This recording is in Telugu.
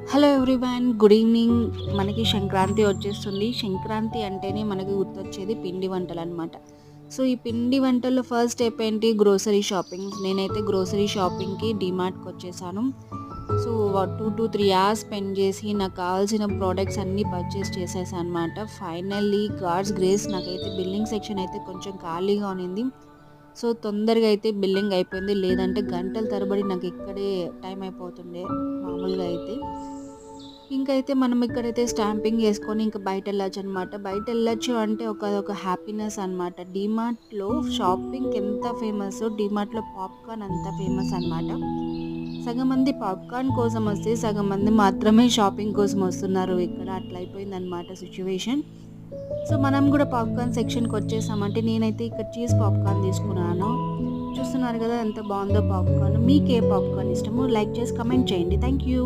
Hello everyone, good evening. మనకి సంక్రాంతి వచ్చేస్తుంది. సంక్రాంతి అంటేనే మనకి గుర్తొచ్చేది పిండి వంటలనమాట. సో, ఈ పిండి వంటల్లో ఫస్ట్ స్టెప్ ఏంటి? Grocery shopping. నేనైతే గ్రోసరీ షాపింగ్‌కి డీమార్ట్‌కొచ్చేసాను. సో, 2-3 అవర్స్ స్పెండ్ చేసి నాకు కావాల్సిన ప్రొడక్ట్స్ అన్నీ పర్చేస్ చేసేసా అనమాట. ఫైనల్లీ గాడ్స్ గ్రేస్ నాకైతే బిల్లింగ్ సెక్షన్ అయితే కొంచెం ఖాళీగా ఉన్నింది. సో, తొందరగా అయితే బిల్లింగ్ అయిపోయింది. లేదంటే గంటల తరబడి నాకు ఇక్కడే టైం అయిపోతుండే మామూలుగా అయితే. ఇంకైతే మనం ఇక్కడైతే స్టాంపింగ్ యేసుకొని ఇంక బయటెళ్ళొచ్చనమాట. బయటెళ్ళొచ్చు అంటే అదొక హ్యాపీనెస్ అనమాట. డీమార్ట్‌లో షాపింగ్‌కి ఎంత ఫేమస్సో డీమార్ట్‌లో పాప్‌కార్న్ అంత ఫేమస్ అనమాట. సగం మంది పాప్‌కార్న్ కోసం వస్తే, సగం మంది మాత్రమే షాపింగ్ కోసం వస్తున్నారు ఇక్కడ. అట్లా అయిపోయిందనమాట సిట్యుయేషన్. సో, మనం గూడా పాప్‌కార్న్ సెక్షన్‌కొచ్చేసామంటే నేనైతే ఇక్కడ చీజ్ పాప్‌కార్న్ తీసుకున్నాను. చూస్తున్నారు గదా ఎంత బావుందో పాప్‌కార్న్. మీకే పాప్‌కార్న్ ఇష్టమో లైక్ చేసి కామెంట్ చేయండి. Thank you.